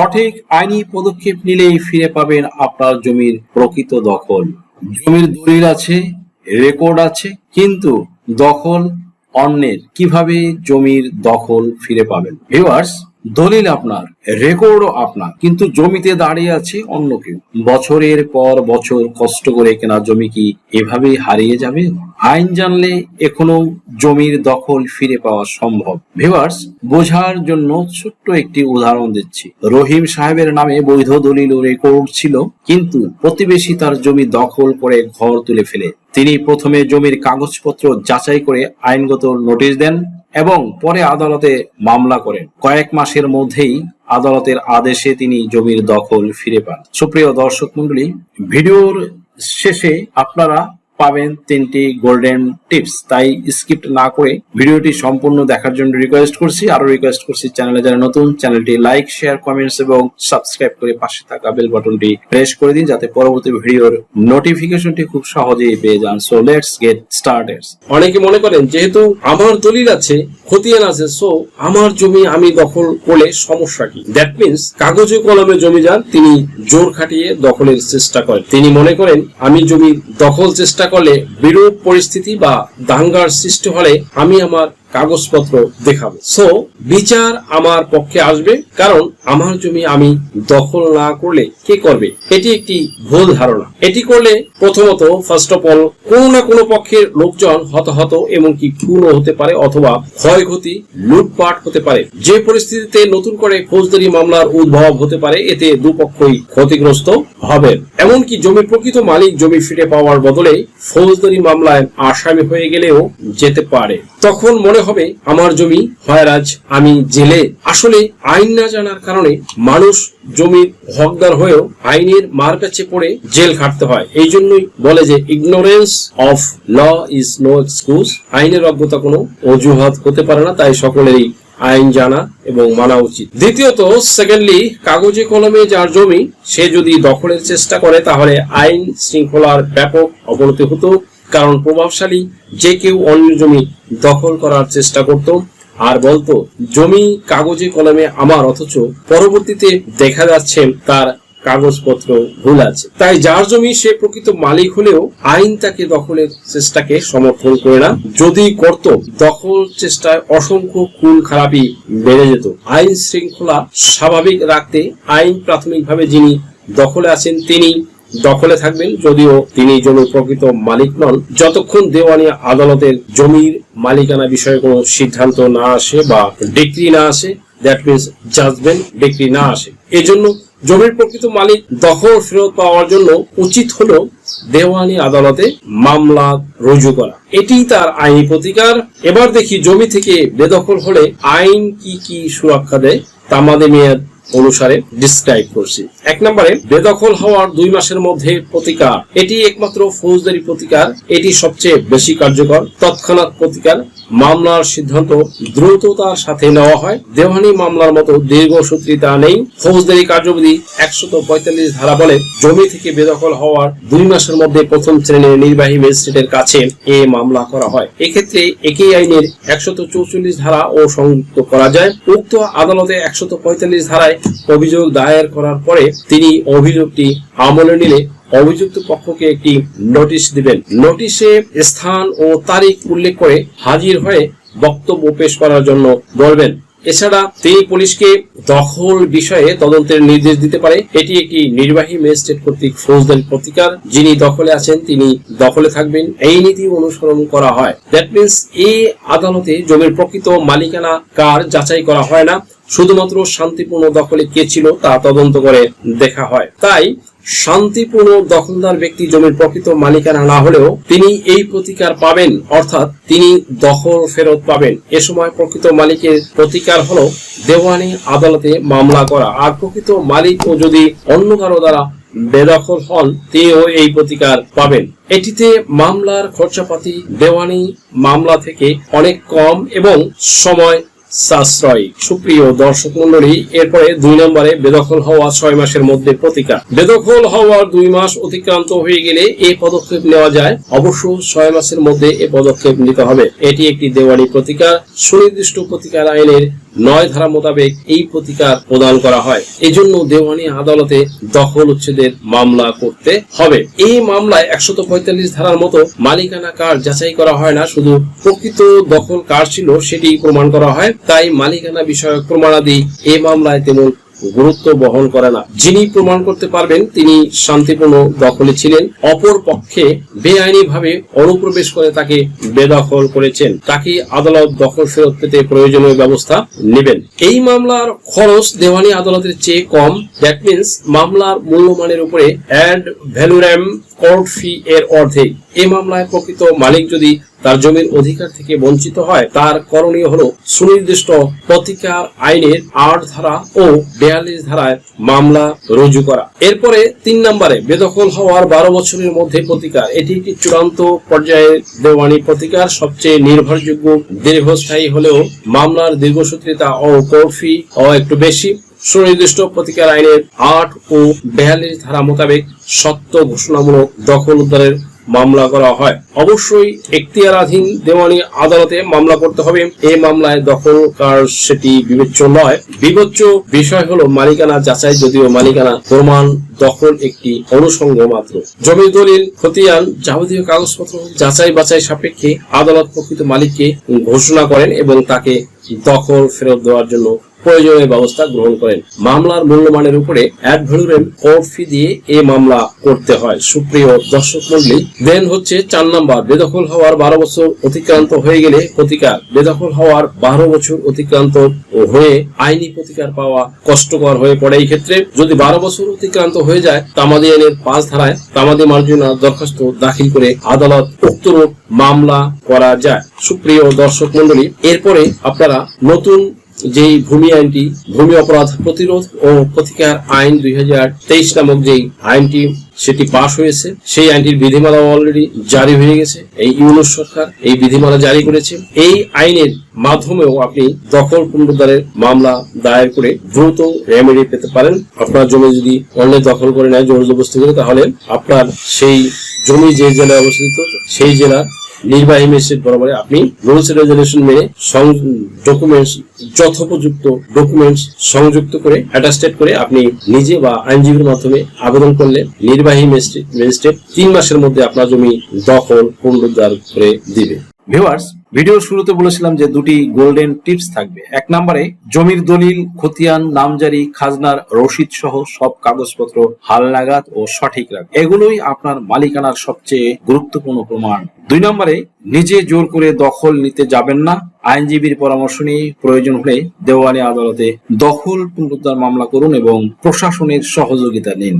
সঠিক আইনি পদক্ষেপ নিলেই ফিরে পাবেন আপনার জমির প্রকৃত দখল। জমির দলিল আছে, রেকর্ড আছে, কিন্তু দখল অন্যের। কিভাবে জমির দখল ফিরে পাবেন? ভিউয়ার্স, দলিল আপনার, রেকর্ডও আপনার, কিন্তু জমিতে দাঁড়িয়ে আছে অন্য কেউ। বছরের পর বছর কষ্ট করে কেনা জমি কি এভাবেই হারিয়ে যাবে? আইন জানলে এখনো জমির দখল ফিরে পাওয়া সম্ভব। ভিউয়ার্স, বোঝার জন্য ছোট্ট একটি উদাহরণ দিচ্ছি। রহিম সাহেবের নামে বৈধ দলিল ও রেকর্ড ছিল, কিন্তু প্রতিবেশী তার জমি দখল করে ঘর তুলে ফেলে। তিনি প্রথমে জমির কাগজপত্র যাচাই করে আইনগত নোটিশ দেন এবং পরে আদালতে মামলা করেন। কয়েক মাসের মধ্যেই আদালতের আদেশে তিনি জমির দখল ফিরে পান। সুপ্রিয় দর্শক মন্ডলী, ভিডিওর শেষে আপনারা পাবেন 3টি গোল্ডেন টিপস, তাই স্কিপ না করে ভিডিওটি সম্পূর্ণ দেখার জন্য রিকোয়েস্ট করছি। আরো রিকোয়েস্ট করছি, চ্যানেলে যারা নতুন, চ্যানেলটি লাইক, শেয়ার, কমেন্টস এবং সাবস্ক্রাইব করে পাশে থাকা বেল বাটনটি প্রেস করে দিন, যাতে পরবর্তী ভিডিওর নোটিফিকেশনটি খুব সহজেই পেয়ে যান। So let's get started. অনেকে মনে করেন যেহেতু আমার দলিল আছে, খতিয়ান আছে, সো আমার জমি আমি দখল করলে সমস্যা কি? দ্যাট মিনস কাগজে কলমে জমি যান তিনি জোর খাটিয়ে দখলের চেষ্টা করেন। তিনি মনে করেন আমি জমি দখল চেষ্টা করলে বিরূপ পরিস্থিতি বা দাঙ্গার সৃষ্টি হলে আমি আমার কাগজপত্র দেখাবো, সো বিচার আমার পক্ষে আসবে, কারণ আমার জমি আমি দখল না করলে কে করবে? এটি একটি ভুল ধারণা। এটি করলে প্রথমত ফার্স্ট অফ অল কোনো না কোনো পক্ষের লোকজন হতাহত এমনকি খুনও হতে পারে, অথবা ক্ষয়ক্ষতি, লুটপাট হতে পারে। যে পরিস্থিতিতে নতুন করে ফৌজদারি মামলার উদ্ভব হতে পারে, এতে দুপক্ষই ক্ষতিগ্রস্ত হবে। এমনকি জমির প্রকৃত মালিক জমি ফিরে পাওয়ার বদলে ফৌজদারি মামলায় আসামি হয়ে গেলেও যেতে পারে। তখন মনে হবে আমার জমি হয়রাজ, আমি জেলে। আসলে আইন না জানার কারণে মানুষ জমির হকদার হয়েও আইনের মারপ্যাচে পড়ে জেল খাটতে হয়। এই জন্যই বলে যে ignorance of law is no excuse. আইনের অজ্ঞতা কোনো অজুহাত হতে পারে না, তাই সকলেরই আইন জানা এবং মানা উচিত। দ্বিতীয়ত, সেকেন্ডলি, কাগজে কলমে যার জমি সে যদি দখলের চেষ্টা করে তাহলে আইন শৃঙ্খলার ব্যাপক অবনতি হতো, কারণ প্রভাবশালী যে কেউ অন্য জমি দখল করার চেষ্টা করত আর বলতো জমি কাগজে কলমে আমার, অথচ পরবর্তীতে দেখা যাচ্ছে তার কাগজপত্র ভুল আছে। তাই যার জমি সে প্রকৃত মালিক হলেও আইন তাকে দখলের চেষ্টাকে সমর্থন করে না। যদি করত, দখল চেষ্টায় অসংখ্য খুন খারাপি বেড়ে যেত। আইন শৃঙ্খলা স্বাভাবিক রাখতে আইন প্রাথমিকভাবে যিনি দখলে আছেন তিনি দখলে থাকবেন, যদিও তিনি জমির প্রকৃত মালিক নন, যতক্ষণ দেওয়ানি আদালতের জমির মালিকানা বিষয়ে কোনো সিদ্ধান্ত না আসে বা ডিক্রি না আসে, দ্যাট মিনস জাজমেন্ট ডিক্রি না আসে। এজন্য জমির প্রকৃত মালিক দখল ফেরত পাওয়ার জন্য উচিত হলো দেওয়ানি আদালতে মামলা রুজু করা। এটি তার আইনি প্রতিকার। এবার দেখি জমি থেকে বেদখল হলে আইন কি কি সুরক্ষা দেয় তা আমাদের মেয়াদ অনুসারে ডিসক্রাইব করছি। 1 নম্বরে, বেদখল হওয়ার 2 মাসের মধ্যে প্রতিকার। এটি একমাত্র ফৌজদারি প্রতিকার। এটি সবচেয়ে বেশি কার্যকর। তৎক্ষণাৎ প্রতিকার। মামলার সিদ্ধান্ত দ্রুততার সাথে নেওয়া হয়। দেওয়ানি মামলার মতো দীর্ঘসূত্রিতা নেই। ফৌজদারি কার্যবিধি 145 ধারা বলে জমি থেকে বেদখল হওয়ার 2 মাসের মধ্যে প্রথম শ্রেণীর নির্বাহী ম্যাজিস্ট্রেটের কাছে এ মামলা করা হয়। এক্ষেত্রে একই আইনের 144 ধারা ও সংযুক্ত করা যায়। উক্ত আদালতে 145 ধারায় অভিযোগ দায়ের করার পরে তিনি অভিযোগটি আমলে নিলে অভিযুক্ত পক্ষকে একটি নোটিশ দিবেন। নোটিশে স্থান ও তারিখ উল্লেখ করে হাজির হয়ে বক্তব্য পেশ করার জন্য বলবেন। এছাড়া তিনি পুলিশকে দখল বিষয়ে তদন্তের নির্দেশ দিতে পারে। এটি একটি নির্বাহী ম্যাজিস্ট্রেট কর্তৃক ফৌজদারি প্রতিকার। যিনি দখলে আছেন তিনি দখলে থাকবেন, এই নীতি অনুসরণ করা হয়। দ্যাট মিনস এই আদালতে জমির প্রকৃত মালিকানা কার যাচাই করা হয় না, শুধুমাত্র শান্তিপূর্ণ দখলে কে ছিল তা তদন্ত করে দেখা হয়। তাই শান্তিপূর্ণ দখলদার ব্যক্তি জমির প্রকৃত মালিকানা না হলেও তিনি এই প্রতিকার পাবেন, অর্থাৎ তিনি দখল ফেরত পাবেন। এ সময় প্রকৃত মালিকের প্রতিকার হলো দেওয়ানি আদালতে মামলা করা। আর প্রকৃত মালিক ও যদি অন্য কারো দ্বারা বেদখল হন তিনিও এই প্রতিকার পাবেন। এটিতে মামলার খরচাপাতি দেওয়ানি মামলা থেকে অনেক কম এবং সময় সাশ্রয়। সুপ্রিয় দর্শক মন্ডলী, এরপরে 2 নম্বরে বেদখল হওয়া 6 মাসের মধ্যে প্রতিকার। বেদখল হওয়ার 2 মাস অতিক্রান্ত হয়ে গেলে এই পদক্ষেপ নেওয়া যায়। অবশ্য 6 মাসের মধ্যে এই পদক্ষেপ নিতে হবে। এটি একটি দেওয়ানি প্রতিকার। সুনির্দিষ্ট প্রতিকার আইনের 9 ধারা মোতাবেক এই প্রতিকার প্রদান করা হয়। এজন্য দেওয়ানি আদালতে দখল উচ্ছেদের মামলা করতে হবে। এই মামলায় 145 ধারার মতো মালিকানা কার যাচাই করা হয় না, শুধু প্রকৃত দখল কার ছিল সেটি প্রমাণ করা হয়। তাই মালিকানা বিষয়ক প্রমাণাদি এই মামলায় তেমন গুরুত্ব বহন করে না। যিনি প্রমাণ করতে পারবেন তিনি শান্তিপূর্ণ দখলে ছিলেন, অপর পক্ষে বেআইনি ভাবে অনুপ্রবেশ করে তাকে বেদখল করেছেন, তাকে আদালত দখল ফেরত পেতে প্রয়োজনীয় ব্যবস্থা নেবেন। এই মামলার খরচ দেওয়ানি আদালতের চেয়ে কম। দ্যাট মিনস মামলার মূল্যমানের উপরে অ্যাড ভ্যালুরাম কোর্ট ফি এর অর্ধেক। এই মামলায় প্রকৃত মালিক যদি তার জমির অধিকার থেকে বঞ্চিত হয়, তার করণীয় হলো সুনির্দিষ্ট প্রতিকার আইনের 8 ধারা ও 42 ধারায় মামলা রুজু করা। এরপরে 3 নম্বরে বেদখল হওয়ার 12 বছরের মধ্যে প্রতিকার। এটি একটি চূড়ান্ত পর্যায়ের দেওয়ানি প্রতিকার। সবচেয়ে নির্ভরযোগ্য, দীর্ঘস্থায়ী হলেও মামলার দীর্ঘসূত্রিতা ও কোর্ট ফি একটু বেশি। সুনির্দিষ্ট প্রতিকার আইনের 8 ও 42 ধারা মোতাবেক সত্য ঘোষণামূলক দখল উদ্ধারের মামলা করা হয়। অবশ্যই এখতিয়ারাধীন দেওয়ানি আদালতে মামলা করতে হবে। এই মামলায় দখল কার সেটি বিবেচ্য নয়। বিবেচ্য বিষয় হলো মালিকানা যাচাই, যদিও মালিকানা প্রমাণ দখল একটি অনুষঙ্গ মাত্র। জমির দলিল, খতিয়ান, যাবতীয় কাগজপত্র যাচাই বাছাই সাপেক্ষে আদালত প্রকৃত মালিককে ঘোষণা করেন এবং তাকে দখল ফেরত দেওয়ার জন্য প্রয়োজনীয় ব্যবস্থা গ্রহণ করেন। মামলার মূল্যমানের উপরে অ্যাড ভ্যালুরাম কোর্ট ফি দিয়ে এই মামলা করতে হয়। সুপ্রিয় দর্শক মণ্ডলী, দেন হচ্ছে 4 নম্বর, বেদখল হওয়ার 12 বছর অতিক্রান্ত হয়ে গেলে প্রতিকার। বেদখল হওয়ার 12 বছর অতিক্রান্ত হয়ে আইনি প্রতিকার পাওয়া কষ্টকর হয়ে পড়ে। এই ক্ষেত্রে যদি 12 বছর অতিক্রান্ত হয়ে যায়, তামাদি আইনের 5 ধারায় তামাদি মার্জনা দরখাস্ত দাখিল করে আদালত উক্তরূপ মামলা করা যায়। সুপ্রিয় দর্শক মণ্ডলী, এরপরে আপনারা নতুন যেই ভূমি আইনটি, ভূমি অপরাধ প্রতিরোধ ও প্রতিকার আইন 2023 নামক যেই আইনটি সেটি পাশ হয়েছে, সেই আইনটির বিধিমালা অলরেডি জারি হয়ে গেছে। এই ইউনূস সরকার এই বিধিমালা জারি করেছে। এই আইনের মাধ্যমেও আপনি দখল পুনরুদ্ধারের মামলা দায়ের করে দ্রুত রেমেডি পেতে পারেন। আপনার জমি যদি অন্য দখল করে নেয় জোর জবরদস্তি করে, তাহলে আপনার সেই জমি যে জেলায় অবস্থিত সেই জেলার নির্বাহী ম্যাজিস্ট্রেট বরাবরে আপনি রুলস রেজুলেশন মেনে ডকুমেন্টস, যথোপযুক্ত ডকুমেন্টস সংযুক্ত করে অ্যাটাস্টেড করে আপনি নিজে বা আইনজীবীর মাধ্যমে আবেদন করলে নির্বাহী ম্যাজিস্ট্রেট 3 মাসের মধ্যে আপনার জমি দখল পুনরুদ্ধার করে দিবে। ভিউয়ার্স, ভিডিওর শুরুতে বলেছিলাম যে 2টি গোল্ডেন টিপস থাকবে। 1 নম্বরে জমির দলিল, খতিয়ান, নামজারি, খাজনার রসিদ সহ সব কাগজপত্র হালনাগাদ ও সঠিক রাখা। এগুলোই আপনার মালিকানার সবচেয়ে গুরুত্বপূর্ণ প্রমাণ। 2 নম্বরে নিজে জোর করে দখল নিতে যাবেন না। আইনজীবীর পরামর্শ নিয়ে প্রয়োজন হলে দেওয়ানি আদালতে দখল পুনরুদ্ধার মামলা করুন এবং প্রশাসনের সহযোগিতা নিন।